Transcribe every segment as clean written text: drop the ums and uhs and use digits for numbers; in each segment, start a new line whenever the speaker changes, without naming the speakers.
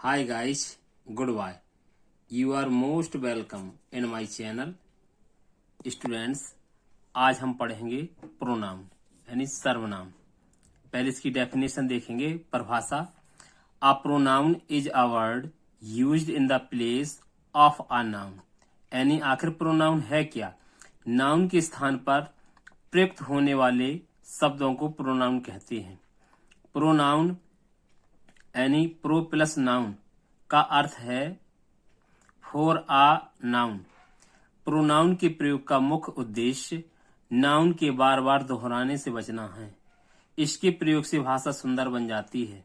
Hi guys, goodbye. You are most welcome in my channel. Students, आज हम पढ़ेंगे pronoun यानी सर्वनाम। पहले इसकी डेफिनेशन देखेंगे, परिभाषा। A pronoun is a word used in the place of a noun. यानी आखिर प्रोनाउन है क्या? नाउन के स्थान पर प्रयुक्त होने वाले शब्दों को प्रोनाउन कहते हैं। प्रोनाउन यानी प्रो प्लस नाउन का अर्थ है फॉर अ नाउन। प्रोनाउन के प्रयोग का मुख्य उद्देश्य नाउन के बार बार दोहराने से बचना है। इसके प्रयोग से भाषा सुंदर बन जाती है।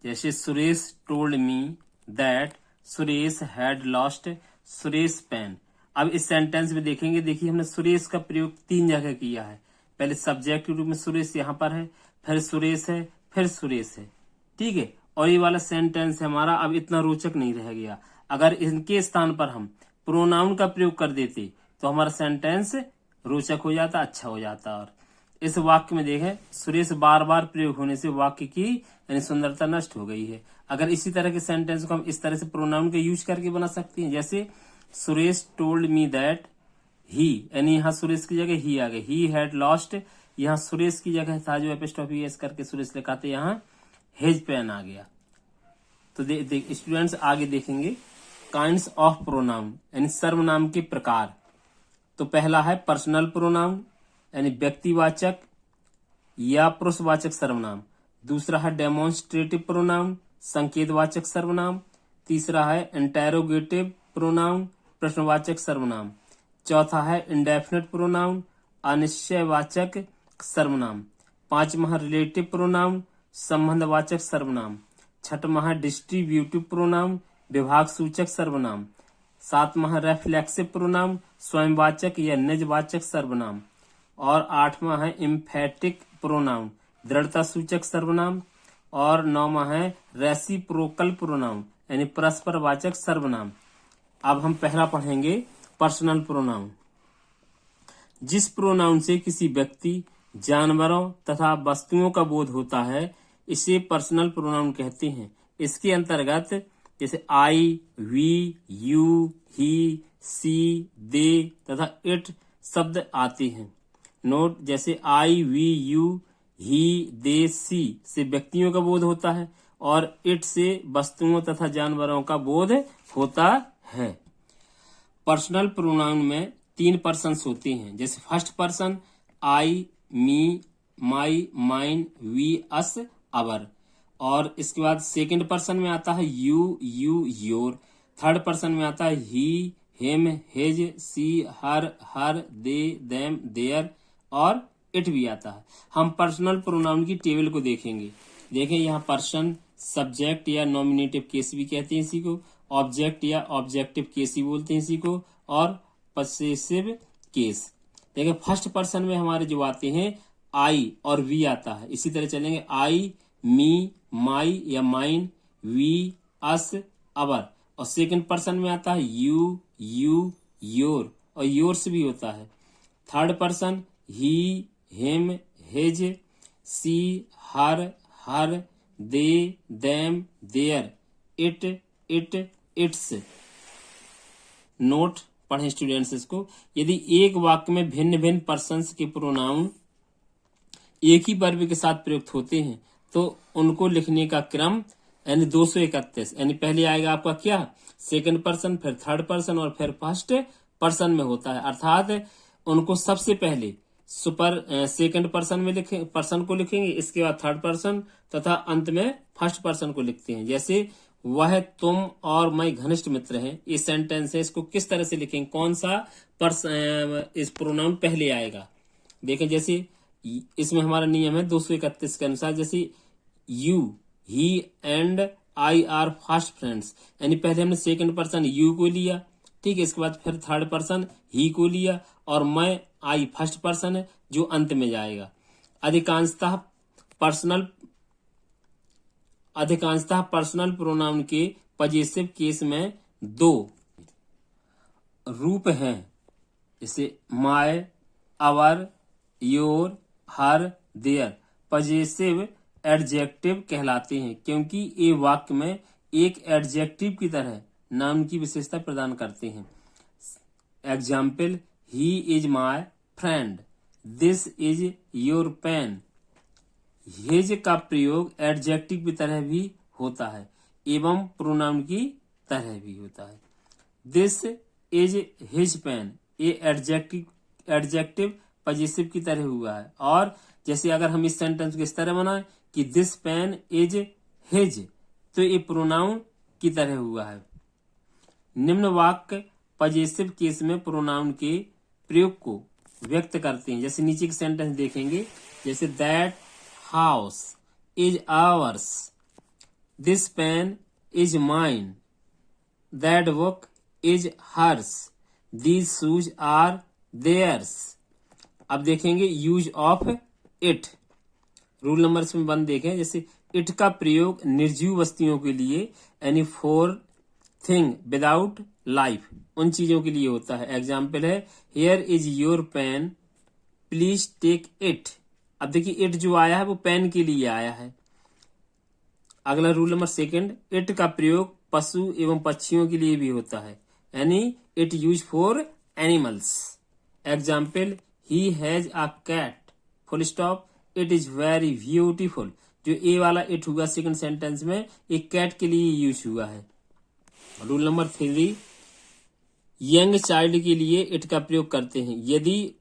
जैसे Suresh told me that Suresh had lost Suresh pen. अब इस सेंटेंस में देखेंगे, देखिए हमने सुरेश का प्रयोग 3 जगह किया है। पहले सब्जेक्ट के रूप में सुरेश यहाँ पर है, फिर सुरेश है, फिर सुरेश है। ठीक है, और ये वाला सेंटेंस हमारा अब इतना रोचक नहीं रह गया। अगर इनके स्थान पर हम प्रोनाउन का प्रयोग कर देते तो हमारा सेंटेंस रोचक हो जाता, अच्छा हो जाता। और इस वाक्य में देखें, सुरेश बार बार प्रयोग होने से वाक्य की यानी सुंदरता नष्ट हो गई है। अगर इसी तरह के सेंटेंस को हम इस तरह से प्रोनाउन के यूज करके बना सकते हैं, जैसे Suresh told me that he, यानी यहाँ सुरेश की जगह ही आ गई, ही हैड लॉस्ट। यहाँ सुरेश की जगह था जो एपिस्ट्रोफी एस करके सुरेश लिखा था, यहाँ हेज पेन आ गया। तो स्टूडेंट्स आगे देखेंगे काइंड्स ऑफ प्रोनाउन यानी सर्वनाम के प्रकार। तो पहला है पर्सनल प्रोनाउन यानी व्यक्तिवाचक या पुरुषवाचक सर्वनाम। दूसरा है डेमोन्स्ट्रेटिव प्रोनाउन संकेतवाचक सर्वनाम। तीसरा है इंटेरोगेटिव प्रोनाउन प्रश्नवाचक सर्वनाम। चौथा है इंडेफिनिट प्रोनाउन अनिश्चयवाचक सर्वनाम। पांचवा है रिलेटिव प्रोनाउन संबंधवाचक सर्वनाम। छठवां है डिस्ट्रीब्यूटिव प्रोनाउन विभाग सूचक सर्वनाम। सातवां है रेफ्लेक्सिव प्रोनाउन स्वयंवाचक या निजवाचक सर्वनाम। और आठवां है इम्फेटिक प्रोनाउन दृढ़ता सूचक सर्वनाम। और नौवां है रेसिप्रोकल प्रोनाउन यानी परस्पर वाचक सर्वनाम। अब हम पहला पढ़ेंगे पर्सनल प्रोनाउन। जिस प्रोनाउन से किसी व्यक्ति, जानवरों तथा वस्तुओं का बोध होता है इसे पर्सनल प्रोनाउन कहते हैं। इसके अंतर्गत जैसे आई, वी, यू, ही, सी, दे तथा इट शब्द आते हैं। नोट, जैसे आई, वी, यू, ही, दे, सी से व्यक्तियों का बोध होता है और इट से वस्तुओं तथा जानवरों का बोध होता है। पर्सनल प्रोनाउन में 3 पर्सन्स होते हैं, जैसे first person I, me, my, mine, we, us, our. और इसके बाद सेकंड पर्सन में आता है यू, योर। थर्ड पर्सन में आता है he, him, his, she, her, they, them, their और इट भी आता है। हम पर्सनल प्रोनाउन की टेबल को देखेंगे। देखें, यहाँ पर्सन सब्जेक्ट या नॉमिनेटिव केस भी कहते हैं इसी को, ऑब्जेक्ट या ऑब्जेक्टिव केस ही बोलते हैं इसी को, और पसेसिव केस। देखें, फर्स्ट पर्सन में हमारे जो आते हैं आई और वी आता है। इसी तरह चलेंगे आई, मी, माई या माइन, वी, अस, अवर। और सेकंड पर्सन में आता है यू, योर और योर्स भी होता है। Third person he, him, his, she, her, they, them, their, its. Note पढ़ें स्टूडेंट्स इसको। यदि एक वाक्य में भिन्न भिन्न पर्सन्स के प्रोनाउन एक ही वर्ब के साथ प्रयुक्त होते हैं तो उनको लिखने का क्रम यानी 231, यानी पहले आएगा आपका क्या, सेकंड पर्सन, फिर थर्ड पर्सन और फिर फर्स्ट पर्सन में होता है। अर्थात उनको सबसे पहले सेकंड पर्सन में पर्सन को लिखेंगे, इसके बाद थर्ड पर्सन तथा अंत में फर्स्ट पर्सन को लिखते हैं। जैसे वह, तुम और मैं घनिष्ठ मित्र हैं, ये सेंटेंस है। इसको किस तरह से लिखेंगे, कौन सा इस प्रोनाउन पहले आएगा। देखें, जैसे इसमें हमारा नियम है 231 के अनुसार, जैसे you, he and I R fast friends, यानी पहले हमने सेकंड पर्सन यू को लिया, ठीक है, इसके बाद फिर थर्ड पर्सन ही को लिया और मैं, आई फर्स्ट पर्सन है जो अंत में जाएगा। अधिकांशतः पर्सनल प्रोनाउन के पजेसिव केस में 2 रूप हैं, जैसे my, our, your, her, their possessive adjective कहलाते हैं, क्योंकि ये वाक्य में एक एडजेक्टिव की तरह नाउन की विशेषता प्रदान करते हैं। Example, he is my friend, this is your pen. His का प्रयोग एडजेक्टिव की तरह भी होता है एवं प्रोनाउन की तरह भी होता है। दिस इज हिज पेन, ये एडजेक्टिव पजेसिव की तरह हुआ है। और जैसे अगर हम इस सेंटेंस को इस तरह बनाए कि दिस पेन इज हिज, तो ये प्रोनाउन की तरह हुआ है। निम्न वाक्य पजेसिव केस में प्रोनाउन के प्रयोग को व्यक्त करते हैं। जैसे नीचे के सेंटेंस देखेंगे, जैसे that house is ours, this pen is mine, that book is hers, these shoes are theirs. अब देखेंगे use of it. Rule number इसमें 1 देखें, जैसे इट का प्रयोग निर्जीव वस्तुओं के लिए यानी फॉर थिंग विदाउट लाइफ, उन चीजों के लिए होता है। एग्जाम्पल है, here is your pen, please take it. अब देखिए इट जो आया है वो पेन के लिए आया है। अगला रूल नंबर 2, इट का प्रयोग पशु एवं पक्षियों के लिए भी होता है, यानी it use for animals. Example, he has a cat, full stop, it is very beautiful. जो ए वाला इट हुआ सेकंड सेंटेंस में, एक कैट के लिए यूज हुआ है। रूल नंबर 3, यंग चाइल्ड के लिए इट का प्रयोग करते हैं यदि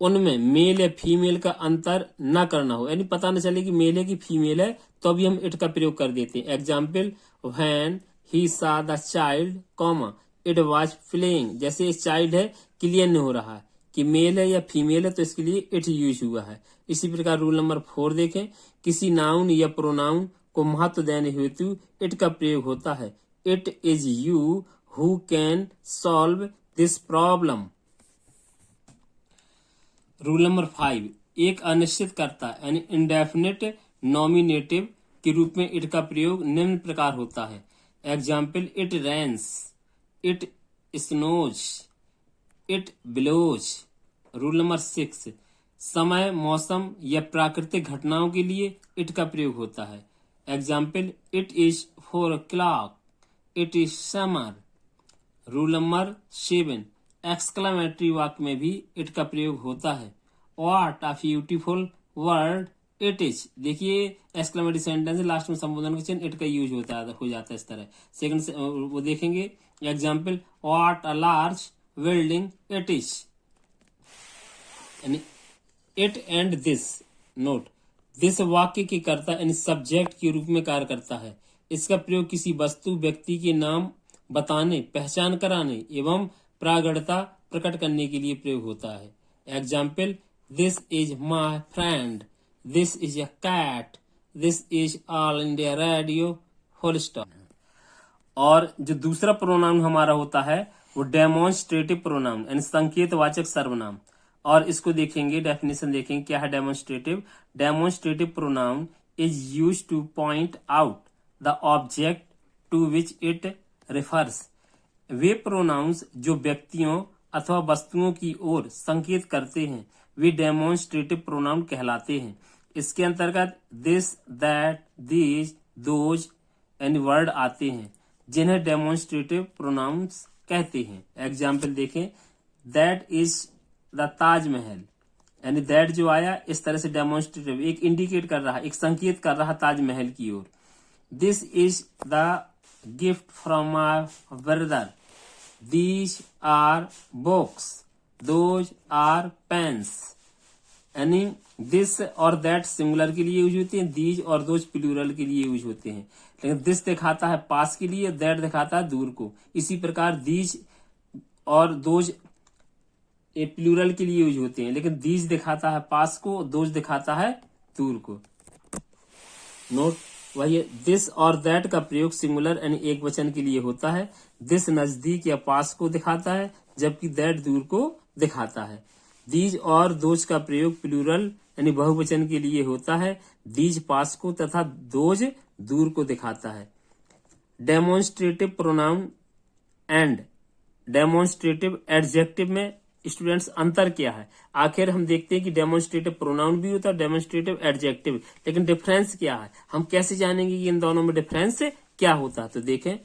उनमें मेल या फीमेल का अंतर न करना हो, यानी पता न चले कि मेल है कि फीमेल है, तो भी हम इट का प्रयोग कर देते हैं। एग्जाम्पल, व्हेन ही सा the child comma it was playing. जैसे चाइल्ड है, क्लियर नहीं हो रहा है कि मेल है या फीमेल है, तो इसके लिए इट यूज हुआ है। इसी प्रकार रूल नंबर 4 देखें, किसी नाउन या प्रोनाउन को महत्व देने हेतु इट का प्रयोग होता है। It is you who can solve this problem. Rule number 5, एक अनिश्चितकर्ता यानी इंडेफिनिट नॉमिनेटिव के रूप में इट का प्रयोग निम्न प्रकार होता है। Example, it rains, it snows, it blows. Rule number 6, समय, मौसम या प्राकृतिक घटनाओं के लिए इट का प्रयोग होता है। Example, it is 4 o'clock, it is summer. Rule number 7, exclamatory वाक्य में भी इट का प्रयोग होता है। What a beautiful word it is. देखिए एक्सक्लेमेटरी सेंटेंस लास्ट में संबोधन का चिन्ह इट का यूज हो जाता है इस तरह। सेकंड वो देखेंगे, example, what a large building it is. यानी it and this, note, this वाक्य के कर्ता यानी सब्जेक्ट के रूप में कार्य करता है। इसका प्रयोग किसी वस्तु, व्यक्ति के नाम बताने, पहचान कराने एवं प्रागढ़ता प्रकट करने के लिए प्रयोग होता है। Example, this is my friend, this is a cat, this is All India Radio, full stop. और जो दूसरा प्रोनाउन हमारा होता है वो डेमोन्स्ट्रेटिव प्रोनाउन यानी संकेतवाचक सर्वनाम। और इसको देखेंगे, डेफिनेशन देखेंगे क्या है demonstrative. Demonstrative pronoun is used to point out the object to which it refers. वे प्रोनाउंस जो व्यक्तियों अथवा वस्तुओं की ओर संकेत करते हैं वे डेमोन्स्ट्रेटिव प्रोनाउन कहलाते हैं। इसके अंतर्गत दिस, दैट, दीज, दोज यानी वर्ड आते हैं जिन्हें डेमोन्स्ट्रेटिव प्रोनाउंस कहते हैं। एग्जाम्पल देखें, दैट इज द ताजमहल, यानी दैट जो आया इस तरह से डेमोन्स्ट्रेटिव, एक इंडिकेट कर रहा, एक संकेत कर रहा ताजमहल की ओर। This is the gift from my brother, these are books, those are pens. यानी दिस और दैट सिंगुलर के लिए यूज होते हैं, दीज और दोज प्लूरल के लिए यूज होते हैं। लेकिन दिस दिखाता है पास के लिए, दैट दिखाता है दूर को। इसी प्रकार दीज और दोज ये प्लूरल के लिए यूज होते हैं, लेकिन दीज दिखाता है पास को, दोज दिखाता है दूर को। नोट वही, दिस और दैट का प्रयोग सिंगुलर यानी एक वचन के लिए होता है। दिस नजदीक या पास को दिखाता है, जबकि दैट दूर को दिखाता है। दीज और दोज का प्रयोग प्लूरल यानी बहुवचन के लिए होता है। दीज पास को तथा दोज दूर को दिखाता है। Demonstrative pronoun and demonstrative adjective में स्टूडेंट्स अंतर क्या है? आखिर हम देखते हैं कि डेमोन्स्ट्रेटिव प्रोनाउन भी होता है, डेमोन्स्ट्रेटिव एडजेक्टिव, लेकिन डिफरेंस क्या है? हम कैसे जानेंगे कि इन दोनों में डिफरेंस क्या होता है। तो देखें,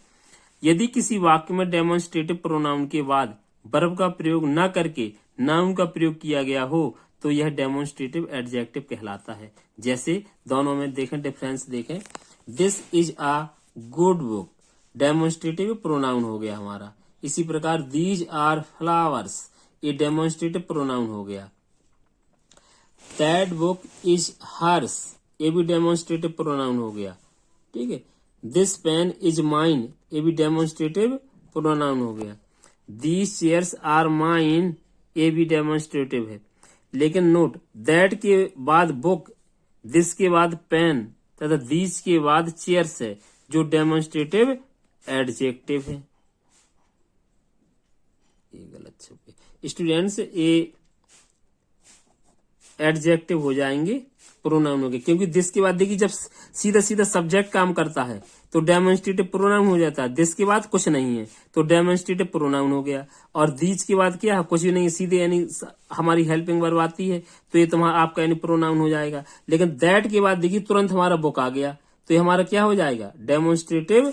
यदि किसी वाक्य में डेमोन्स्ट्रेटिव प्रोनाउन के बाद वर्ब का प्रयोग न करके नाउन का प्रयोग किया गया हो तो यह डेमोन्स्ट्रेटिव एडजेक्टिव कहलाता है। जैसे दोनों में देखें, डिफरेंस देखें, this is a good book, demonstrative pronoun हो गया हमारा। इसी प्रकार दीज आर फ्लावर्स, ये डेमोन्स्ट्रेटिव प्रोनाउन हो गया। दैट बुक इज हर्स, ये भी डेमोन्स्ट्रेटिव प्रोनाउन हो गया। ठीक है, दिस पेन इज माइन, ये भी डेमोन्स्ट्रेटिव प्रोनाउन हो गया। दीज चेयर्स आर माइन, ये भी डेमोन्स्ट्रेटिव है। लेकिन नोट, दैट के बाद बुक, दिस के बाद पेन तथा दीज के बाद चेयर्स है, जो डेमोन्स्ट्रेटिव एडजेक्टिव है। ये गलत छपे स्टूडेंट्स, ये एडजेक्टिव हो जाएंगे, प्रोनाउन हो गए, क्योंकि दिस के बाद देखिए जब सीधा सीधा सब्जेक्ट काम करता है तो डेमोन्स्ट्रेटिव प्रोनाउन हो जाता है। दिस के बाद कुछ नहीं है तो डेमोन्स्ट्रेटिव प्रोनाउन हो गया। और दीज के बाद क्या है, कुछ भी नहीं है, सीधे यानी हमारी हेल्पिंग वर्ब आती है तो ये तुम्हारा आपका यानी प्रोनाउन हो जाएगा। लेकिन दैट के बाद देखिए तुरंत हमारा बुक आ गया तो ये हमारा क्या हो जाएगा, डेमोन्स्ट्रेटिव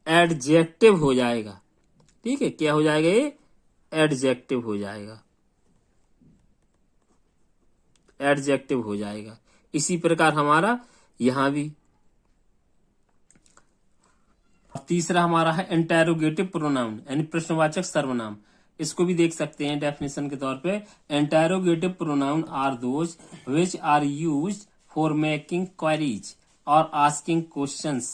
एडजेक्टिव हो जाएगा। ठीक है, क्या हो जाएगा, ये एडजेक्टिव हो जाएगा, एडजेक्टिव हो जाएगा। इसी प्रकार हमारा यहां भी तीसरा हमारा है इंटेरोगेटिव प्रोनाउन यानी प्रश्नवाचक सर्वनाम। इसको भी देख सकते हैं डेफिनेशन के तौर पे। Interrogative pronoun are those which are used for making queries और आस्किंग क्वेश्चंस,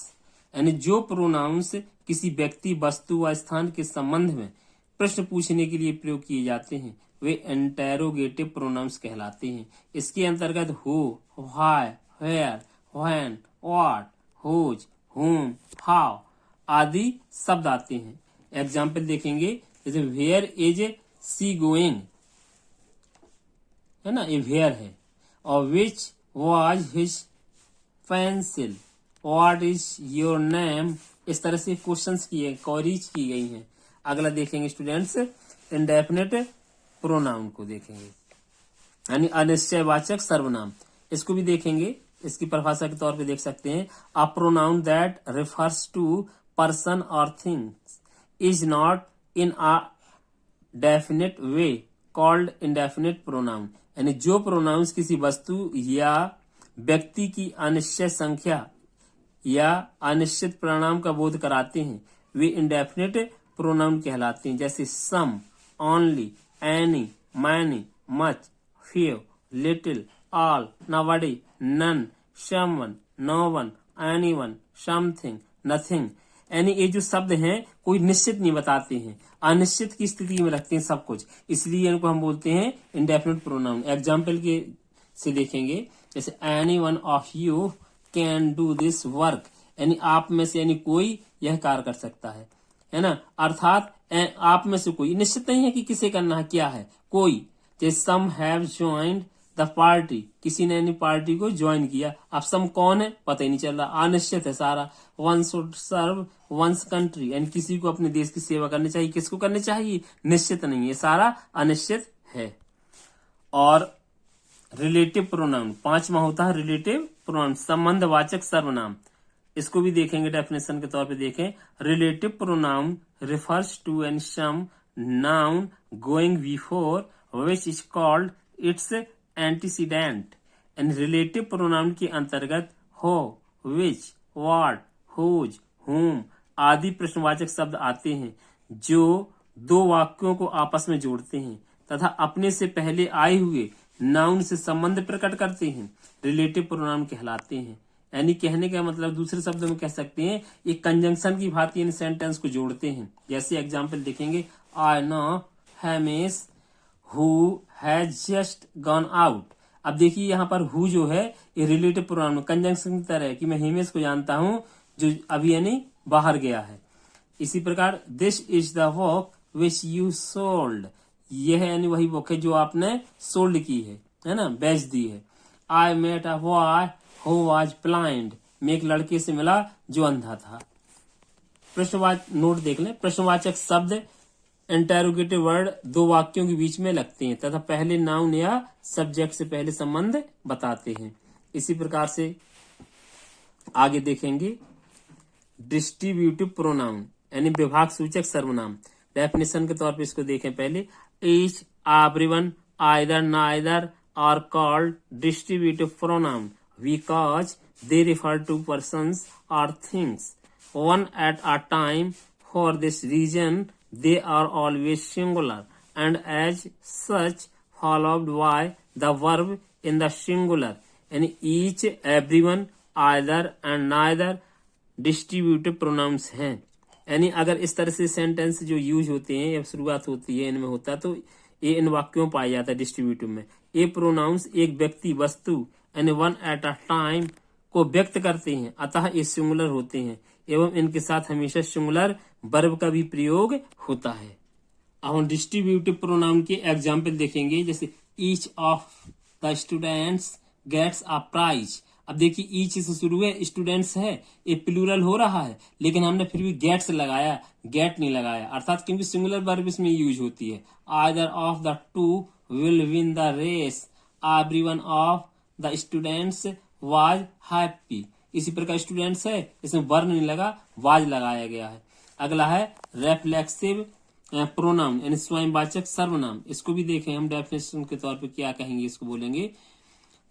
यानी जो प्रोनाउंस किसी व्यक्ति, वस्तु व स्थान के संबंध में प्रश्न पूछने के लिए प्रयोग किए जाते हैं वे इंटेरोगेटिव प्रोनाउंस कहलाते हैं। इसके अंतर्गत who, why, where, when, what, whose, whom, how आदि शब्द आते हैं। एग्जाम्पल देखेंगे, जैसे वेयर इज सी गोइंग, है ना, ये वेयर है। और which was his pencil, what is your name, इस तरह से क्वेश्चंस किए, क्वेरीज की गई हैं। अगला देखेंगे स्टूडेंट्स, इंडेफिनिट प्रोनाउन को देखेंगे, यानी अनिश्चयवाचक सर्वनाम। इसको भी देखेंगे, इसकी परिभाषा के तौर पे देख सकते हैं, a pronoun that refers to person और things is not in a definite way called indefinite pronoun, यानी जो प्रोनाउंस किसी वस्तु या व्यक्ति की अनिश्चित संख्या या अनिश्चित परिणाम का बोध कराते हैं वे इंडेफिनिट प्रोनाउन कहलाते हैं। जैसे some, only, any, many, much, few, little, all, nobody, none, someone, no one, anyone, something, nothing, यानी ये जो शब्द हैं कोई निश्चित नहीं बताते हैं, अनिश्चित की स्थिति में रखते हैं सब कुछ, इसलिए इनको हम बोलते हैं इंडेफिनिट प्रोनाउन। एग्जाम्पल के से देखेंगे, जैसे any one of you can do this work, यानी आप में से यानी कोई यह कार्य कर सकता है ना। अर्थात आप में से कोई, निश्चित नहीं है कि किसे करना है, क्या है, कोई। जैसे some have joined the party, किसी ने यानी पार्टी को ज्वाइन किया। अब सम कौन है पता ही नहीं चल रहा, अनिश्चित है सारा। One should serve one's country, यानी किसी को अपने देश की सेवा करनी चाहिए, किसको करनी चाहिए, निश्चित नहीं है, सारा अनिश्चित है। और रिलेटिव प्रोनाउन, पांचवा होता है रिलेटिव प्रोनाउन, संबंधवाचक सर्वनाम। इसको भी देखेंगे डेफिनेशन के तौर पे देखें, relative pronoun refers to an some noun going before which is called its antecedent, and relative pronoun के अंतर्गत हो, विच, व्हाट, हुज, हुम आदि प्रश्नवाचक शब्द आते हैं जो दो वाक्यों को आपस में जोड़ते हैं तथा अपने से पहले आए हुए नाउन से संबंध प्रकट करते हैं, रिलेटिव प्रोनाउन कहलाते हैं। यानी कहने का मतलब दूसरे शब्दों में कह सकते हैं ये कंजंक्शन की भांति इन सेंटेंस को जोड़ते हैं। जैसे एग्जांपल देखेंगे, I know Hemis who has just gone out. अब देखिए यहाँ पर हु जो है ये रिलेटिव प्रोनाउन कंजंक्शन की तरह है कि मैं हेमिस को जानता हूँ जो अभी यानी बाहर गया है। इसी प्रकार this is the book which you sold, यह है यानी वही बुक है जो आपने सोल्ड की है ना, बेच दी है। I met a boy who was blind, मैं एक लड़के से मिला जो अंधा था। प्रश्नवाचक नोट देख लें, प्रश्नवाचक शब्द इंटेरोगेटिव वर्ड दो वाक्यों के बीच में लगते हैं तथा पहले नाउन या सब्जेक्ट से पहले संबंध बताते हैं। इसी प्रकार से आगे देखेंगे, डिस्ट्रीब्यूटिव प्रोनाउन यानी विभाग सूचक सर्वनाम। डेफिनेशन के तौर पे इसको देखें पहले। Each, everyone, either, neither are called distributive pronoun because they refer to persons or things one at a time. For this reason they are always singular and as such followed by the verb in the singular, and each, everyone, either and neither distributive pronounce हैं। यानी अगर इस तरह से sentence जो use होते हैं या शुरुआत होती है इनमें होता तो ये इन वाक्यों में पाया जाता है डिस्ट्रीब्यूटिव में। ये प्रोनाउंस एक व्यक्ति, वस्तु यानी वन एट अ टाइम को व्यक्त करते हैं, अतः ये सिंगुलर होते हैं एवं इनके साथ हमेशा सिंगुलर वर्ब का भी प्रयोग होता है। अब हम डिस्ट्रीब्यूटिव प्रोनाउन के एग्जाम्पल देखेंगे, जैसे each of the students gets a prize. अब देखिए ईच से शुरू है, स्टूडेंट्स है, ये प्लूरल हो रहा है लेकिन हमने फिर भी गेट्स लगाया, गेट नहीं लगाया, अर्थात क्योंकि सिंगुलर वर्ब इसमें यूज होती है। Either of the two will win the race, everyone of the students was happy. इसी प्रकार स्टूडेंट्स है, इसमें वर्ण नहीं लगा, वाज लगाया गया है। अगला है रेफ्लेक्सिव प्रोनाउन यानी स्वयंवाचक सर्वनाम। इसको भी देखें हम डेफिनेशन के तौर पे क्या कहेंगे, इसको बोलेंगे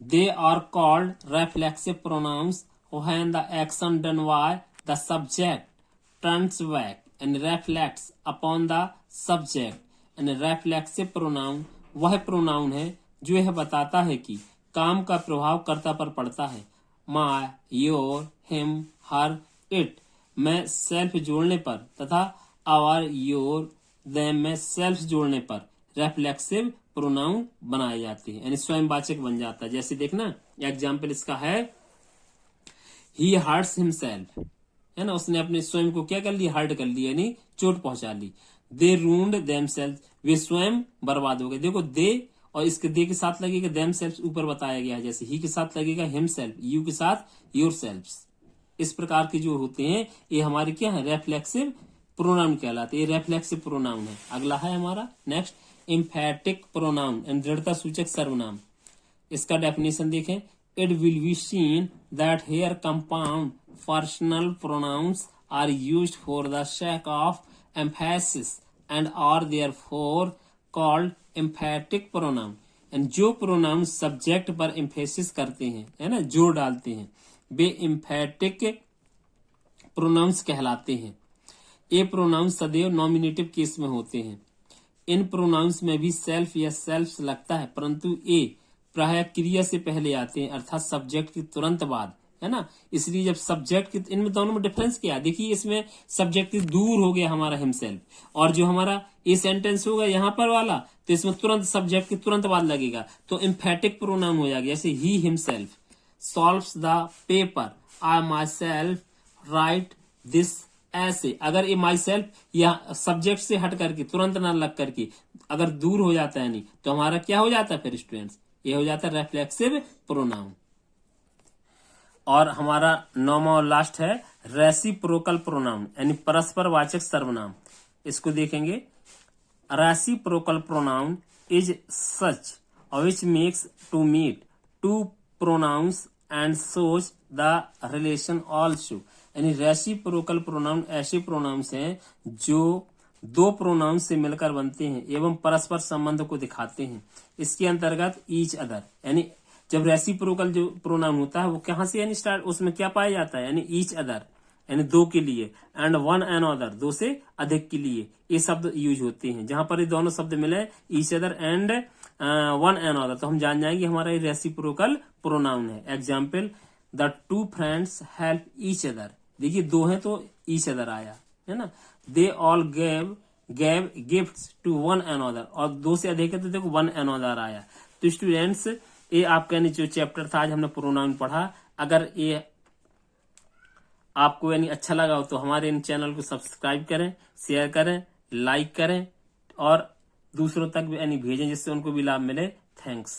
they are called reflexive pronouns when the action done by the subject turns back and reflects upon the subject. And reflexive pronoun वह प्रोनाउन है जो यह बताता है कि काम का प्रभाव कर्ता पर पड़ता है। My, your, him, her, it में सेल्फ जोड़ने पर तथा आवर, योर, देम में सेल्फ जोड़ने पर रेफ्लेक्सिव प्रोनाउन बनाए जाते हैं यानी स्वयंवाचक बन जाता है। जैसे देखना एग्जाम्पल इसका है, ही हर्ट्स हिमसेल्फ, है ना, उसने अपने स्वयं को क्या कर लिया, हर्ट कर लिया यानी चोट पहुंचा ली। दे रून्ड देमसेल्फ, वे स्वयं बर्बाद हो गए। देखो दे और इसके दे के साथ लगेगा देम सेल्फ ऊपर बताया गया है, जैसे ही के साथ लगेगा हिम सेल्फ, यू के साथ योर सेल्फ। इस प्रकार के जो होते हैं ये हमारे क्या है, रेफ्लेक्सिव प्रोनाउन कहलाते हैं, ये रेफ्लेक्सिव प्रोनाउन है। अगला है हमारा नेक्स्ट एम्फेटिक प्रोनाउन एंड दृढ़ता सूचक सर्वनाम। इसका डेफिनेशन देखें, it will be seen that here compound personal pronouns are used for the sake of emphasis and are therefore called emphatic pronoun. And जो प्रोनाउन सब्जेक्ट पर एम्फेसिस करते हैं, है ना, जोर डालते हैं, वे एम्फेटिक प्रोनाउंस कहलाते हैं। ये प्रोनाउंस सदैव नॉमिनेटिव केस में होते हैं। इन प्रोनाउंस में भी सेल्फ या सेल्फ्स लगता है, परंतु ये प्राय क्रिया से पहले आते हैं, अर्थात सब्जेक्ट के तुरंत बाद, है ना। इसलिए जब सब्जेक्ट की, इनमें दोनों में डिफरेंस क्या है, देखिए इसमें सब्जेक्ट दूर हो गया हमारा हिमसेल्फ, और जो हमारा ये सेंटेंस होगा यहाँ पर वाला तो इसमें तुरंत सब्जेक्ट के तुरंत बाद लगेगा, तो एम्फेटिक प्रोनाउन हो जाएगा। जैसे he himself solves the paper, I my self right this ऐसे। अगर ये माई सेल्फ या सब्जेक्ट से हट करके तुरंत ना लग करके अगर दूर हो जाता है नहीं तो हमारा क्या हो जाता है फिर स्टूडेंट्स, ये हो जाता है रेफ्लेक्सिव प्रोनाउन। और हमारा नौवां और लास्ट है रेसिप्रोकल प्रोनाउन यानी परस्पर वाचक सर्वनाम। इसको देखेंगे, reciprocal pronoun is such which makes to meet two pronouns and shows the relation also. यानी रेसिप्रोकल प्रोनाउन ऐसे प्रोनाउंस हैं जो दो प्रोनाउंस से मिलकर बनते हैं एवं परस्पर संबंध को दिखाते हैं। इसके अंतर्गत ईच अदर, यानी जब रेसिप्रोकल जो प्रोनाउन होता है वो कहां से यानी स्टार्ट, उसमें क्या पाया जाता है, यानी ईच अदर यानी दो के लिए, एंड वन एंड अदर दो से अधिक के लिए, ये शब्द यूज होते हैं। जहां पर ये दोनों शब्द मिले each other and one and other, तो हम जान जाएंगे हमारा ये रेसिप्रोकल प्रोनाउन है। Example, the two friends help each other. देखिए दो हैं तो ईच अदर आया, है ना। They all gave gifts to one and other, और दो से अधिक है तो देखो वन एंड अदर आया। तो स्टूडेंट्स ये आपका जो चैप्टर था आज हमने प्रोनाउन पढ़ा, अगर ये आपको यानी अच्छा लगा हो तो हमारे इन चैनल को सब्सक्राइब करें, शेयर करें, लाइक करें और दूसरों तक भी यानी भेजें जिससे उनको भी लाभ मिले। थैंक्स।